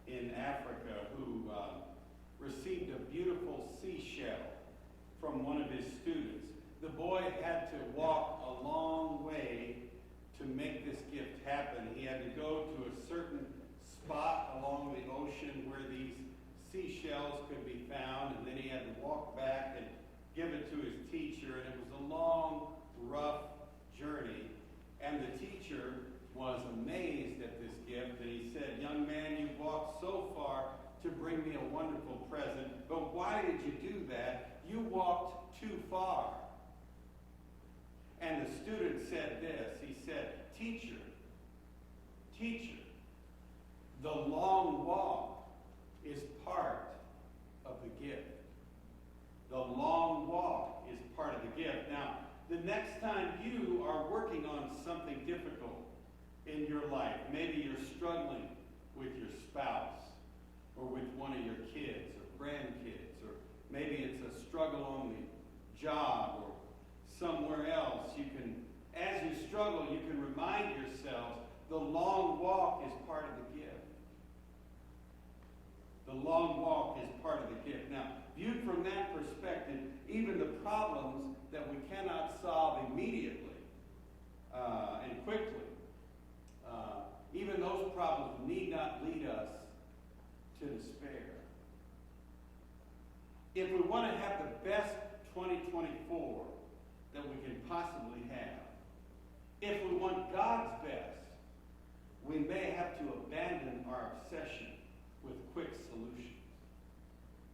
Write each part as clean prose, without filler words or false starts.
in Africa who received a beautiful seashell from one of his students. The boy had to walk a long way to make this gift happen. He had to go to a certain spot along the ocean where these seashells could be found, and then he had to walk back and give it to his teacher, and it was a long, rough journey. And the teacher was amazed at this gift, and he said, "Young man, you've walked so far to bring me a wonderful present, but why did you do that? You walked too far." And the student said this, he said, teacher, the long walk is part of the gift. The long walk is part of the gift. Now, the next time you are working on something difficult in your life, maybe you're struggling with your spouse or with one of your kids or grandkids, or maybe it's a struggle on the job or somewhere else, as you struggle, you can remind yourselves the long walk is part of the gift. The long walk is part of the gift. Now, viewed from that perspective, even the problems that we cannot solve immediately and quickly, even those problems need not lead us to despair. If we want to have the best 2024 that we can possibly have, if we want God's best, we may have to abandon our obsession with quick solutions.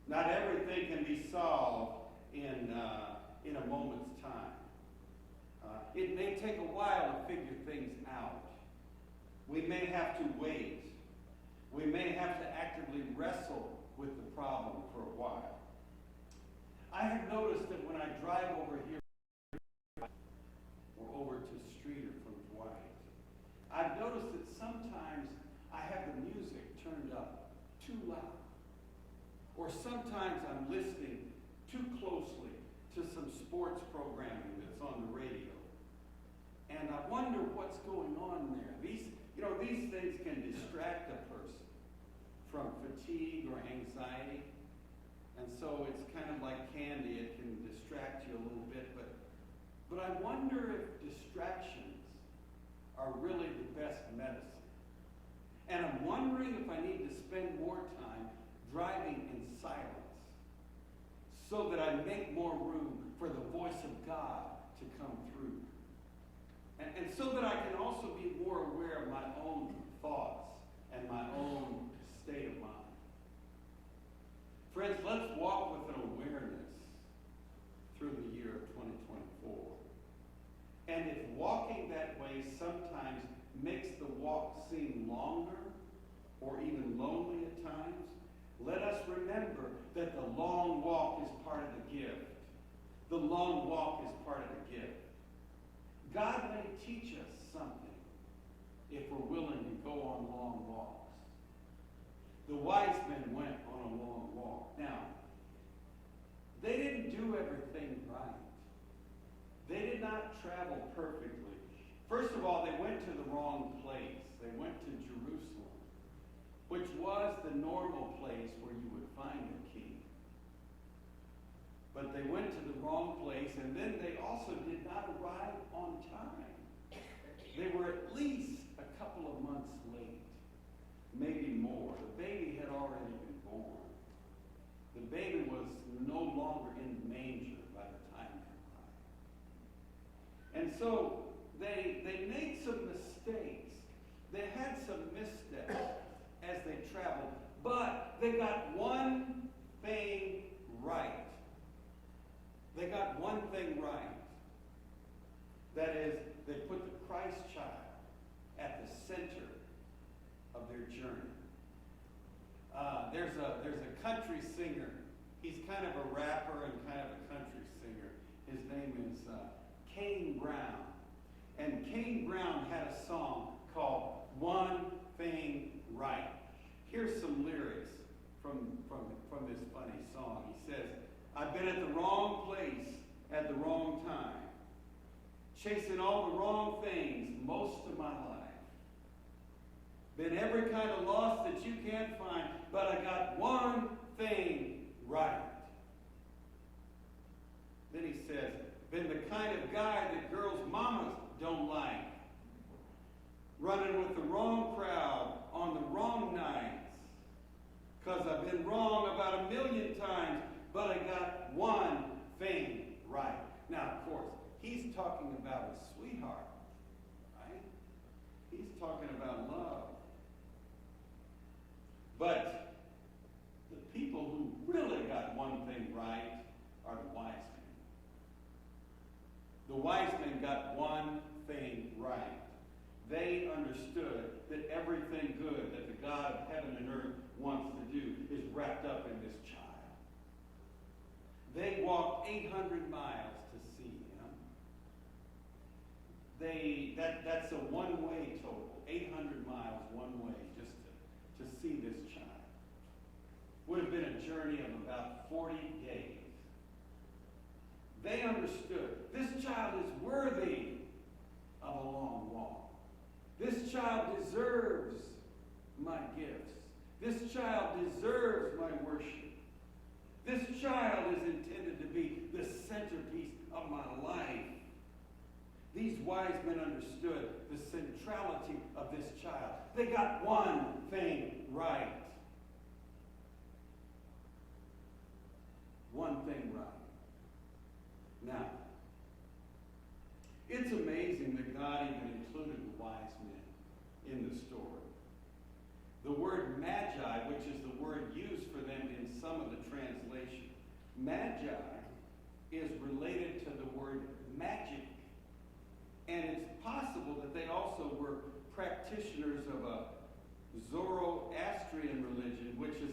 Not everything can be solved in a moment's time. It may take a while to figure things out. We may have to wait. We may have to actively wrestle with the problem for a while. I have noticed that when I drive over here or over to Streeter from Dwight, I've noticed that sometimes I have the music turned up too loud. Or sometimes I'm listening too closely to some sports programming that's on the radio. And I wonder what's going on there. These things can distract a person from fatigue or anxiety. And so it's kind of like candy. It can distract you a little bit. But I wonder if distractions are really the best medicine. And I'm wondering if I need to spend more time driving in silence so that I make more room for the voice of God to come through. And so that I can also be more aware of my own thoughts and my own state of mind. Friends, let's walk with an awareness through the year of 2024. And if walking that way sometimes makes the walk seem longer or even lonely at times, let us remember that the long walk is part of the gift. The long walk is part of the gift. God may teach us something if we're willing to go on long walks. The wise men went on a long walk. Now, they didn't do everything right. They did not travel perfectly. First of all, they went to the wrong place. They went to Jerusalem, which was the normal place where you would find a king. But they went to the wrong place, and then they also did not arrive on time. They were at least a couple of months late, maybe more. The baby had already been born. The baby was no longer in the manger by the time they arrived. And so they made some mistakes. They had some missteps as they traveled, but they got one thing right. They got one thing right. That is, they put the Christ child at the center of their journey. There's a country singer. He's kind of a rapper and kind of a country singer. His name is Kane Brown. And Kane Brown had a song called One Thing Right. Here's some lyrics from this funny song. He says, "I've been at the wrong place at the wrong time, chasing all the wrong things most of my life. been every kind of loss that you can't find, but I got one thing right. Then he says, been the kind of guy that girls' mamas don't like. Running with the wrong crowd on the wrong nights. Because I've been wrong about 1,000,000 times, but I got one thing right. Now, of course, he's talking about his sweetheart, right? He's talking about love. But the people who really got one thing right are the wise men. The wise men got one thing right. They understood that everything good that the God of heaven and earth wants to do is wrapped up in this child. They walked 800 miles to see him. That's a one-way total. 800 miles one way just to see this child. Would have been a journey of about 40 days. They understood this child is worthy of a long walk. This child deserves my gifts. This child deserves my worship. This child is intended to be the centerpiece of my life. These wise men understood the centrality of this child. They got one thing right. One thing right. Now, it's amazing that God even included the wise men in the story. The word magi, which is the word used for them in some of the translation, magi is related to the word magic. And it's possible that they also were practitioners of a Zoroastrian religion, which is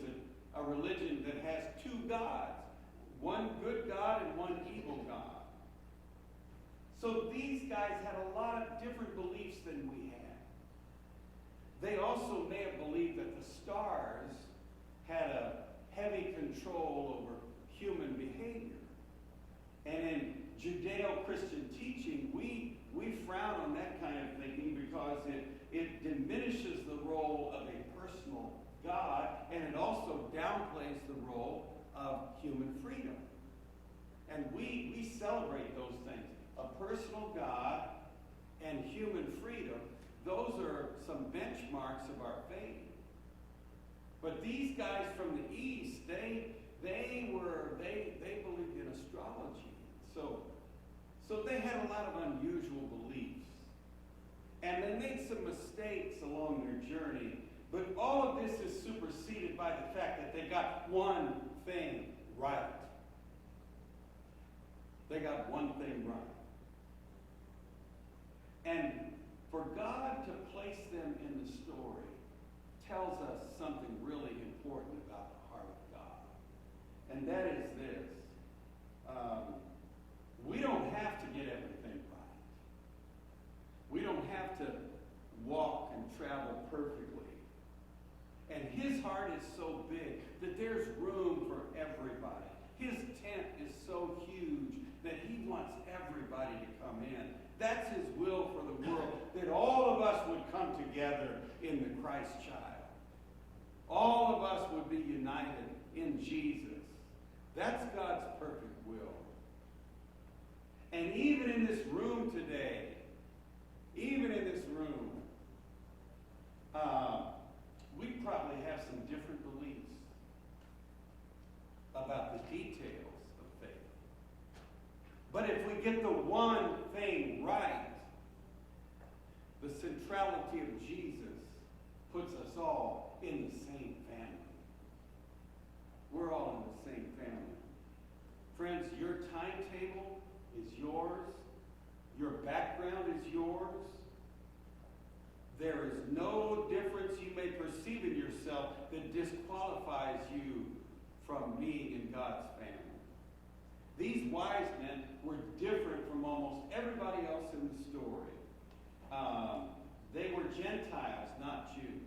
a religion that has two gods, one good God and one evil God. So these guys had a lot of different beliefs than we had. They also may have believed that the stars had a heavy control over human behavior. And in Judeo-Christian teaching, we frown on that kind of thinking because it diminishes the role of a personal God, and it also downplays the role of human freedom. And we celebrate those things. A personal God and human freedom, those are some benchmarks of our faith. But these guys from the East, they believed in astrology. So they had a lot of unusual beliefs. And they made some mistakes along their journey. But all of this is superseded by the fact that they got one thing right. They got one thing right. And for God to place them in the story tells us something really important about the heart of God. And that is this. We don't have to get everything right. We don't have to walk and travel perfectly. And his heart is so big that there's room for everybody. His tent is so huge that he wants everybody to come in. That's his will for the world, that all of us would come together in the Christ child. All of us would be united in Jesus. That's God's perfect will. And even in this room today, we probably have some different beliefs about the details of faith. But if we get the one thing right, the centrality of Jesus puts us all in the same family. We're all in the same family. Friends, your timetable is yours. Your background is yours. There is no difference you may perceive in yourself that disqualifies you from being in God's family. These wise men were different from almost everybody else in the story. They were Gentiles, not Jews.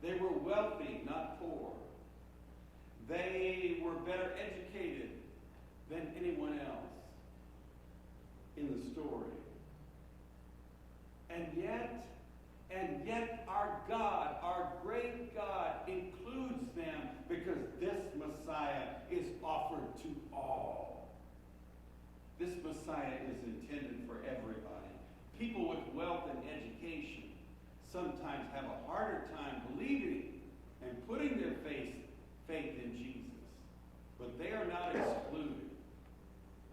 They were wealthy, not poor. They were better educated than anyone else in the story. And yet our God, our great God, includes them because this Messiah is offered to all. This Messiah is intended for everybody. People with wealth and education sometimes have a harder time believing and putting their faith in Jesus. But they are not excluded.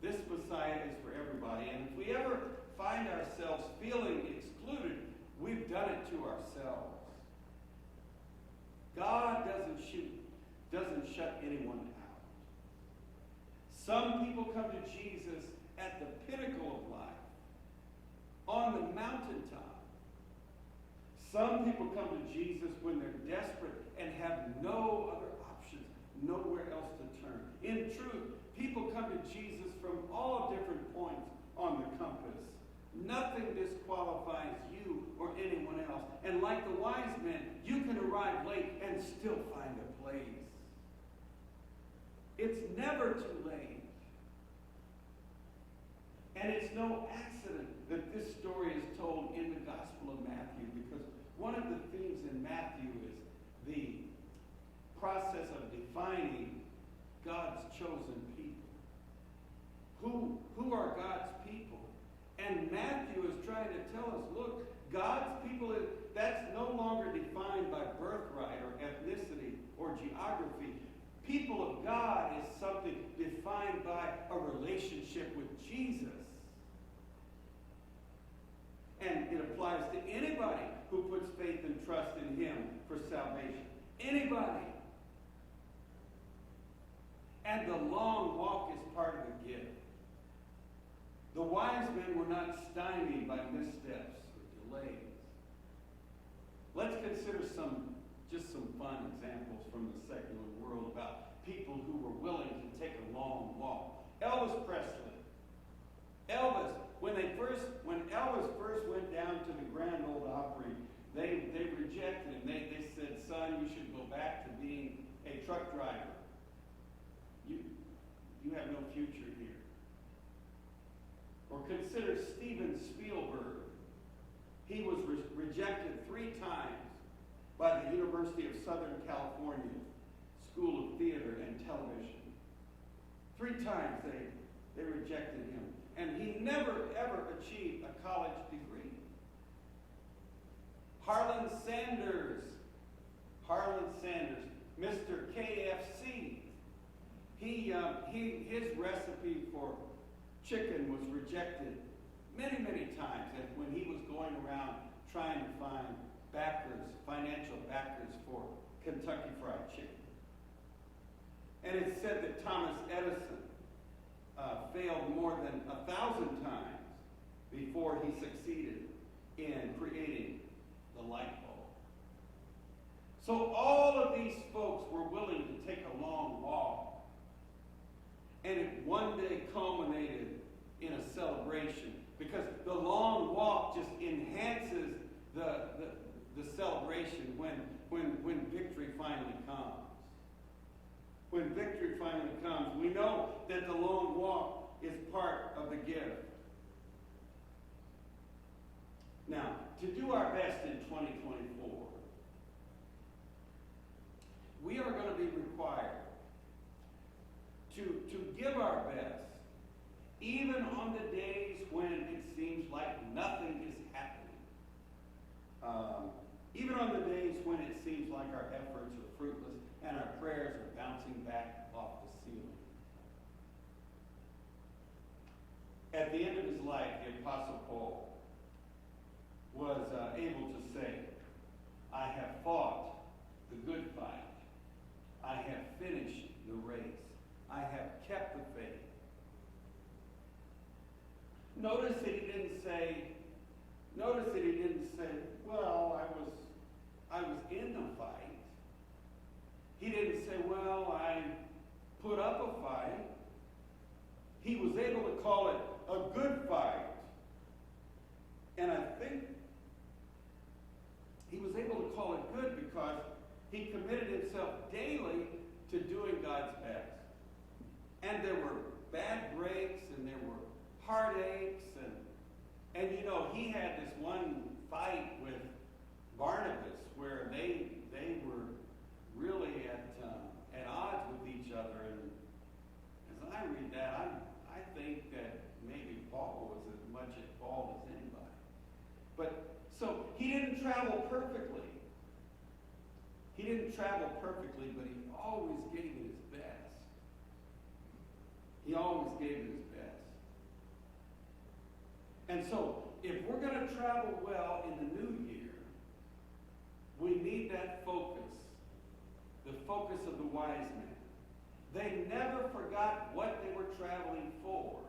This Messiah is for everybody. And if we ever find ourselves feeling excluded, we've done it to ourselves. God doesn't shut anyone out. Some people come to Jesus at the pinnacle of life, on the mountaintop. Some people come to Jesus when they're desperate and have no other options, nowhere else to turn. In truth, people come to Jesus from all different points on the compass. Nothing disqualifies you or anyone else. And like the wise men, you can arrive late and still find a place. It's never too late. And it's no accident that this story is told in the Gospel of Matthew, because one of the themes in Matthew is the process of defining God's chosen people. Who are God's people? And Matthew is trying to tell us, look, God's people, that's no longer defined by birthright or ethnicity or geography. People of God is something defined by a relationship with Jesus. And it applies to anybody who puts faith and trust in Him for salvation. Anybody. And the long walk is part of the gift. The wise men were not stymied by missteps or delays. Let's consider just some fun examples from the secular world about people who were willing to take a long walk. Elvis Presley. When Elvis first went down to the Grand Ole Opry, they rejected him. They said, son, you should go back to being a truck driver. You have no future here. Or consider Steven Spielberg. He was rejected 3 times by the University of Southern California School of Theater and Television. 3 times they rejected him. And he never, ever achieved a college degree. Harlan Sanders, Mr. KFC. His recipe for chicken was rejected many, many times when he was going around trying to find financial backers for Kentucky Fried Chicken. And it's said that Thomas Edison failed more than 1,000 times before he succeeded in creating the light bulb. So all of these folks were willing to take a long walk. And it one day culminated in a celebration, because the long walk just enhances the celebration when victory finally comes. When victory finally comes, we know that the long walk is part of the gift. Now, to do our best in 2024, we are going to be required to give our best, even on the days when it seems like nothing is happening. Even on the days when it seems like our efforts are fruitless and our prayers are bouncing back off the ceiling. At the end of his life, the Apostle Paul was able to say, I have fought the good fight. I have finished the race. I have kept the faith. Notice that he didn't say, well, I was in the fight. He didn't say, well, I put up a fight. He was able to call it a good fight. And I think he was able to call it good because he committed himself daily to doing God's best. And there were bad breaks and there were heartaches and he had this one fight with Barnabas, where they were really at odds with each other. And as I read that, I think that maybe Paul was as much at fault as anybody. But so he didn't travel perfectly. He didn't travel perfectly, but he always gave it his best. He always gave it his best. And so, if we're going to travel well in the new year, we need that focus. The focus of the wise men. They never forgot what they were traveling for.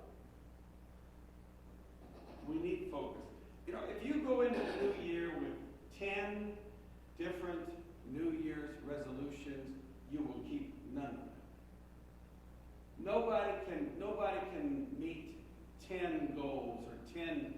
We need focus. You know, if you go into the new year with 10 different New Year's resolutions, you will keep none of them. Nobody can meet 10 goals or 10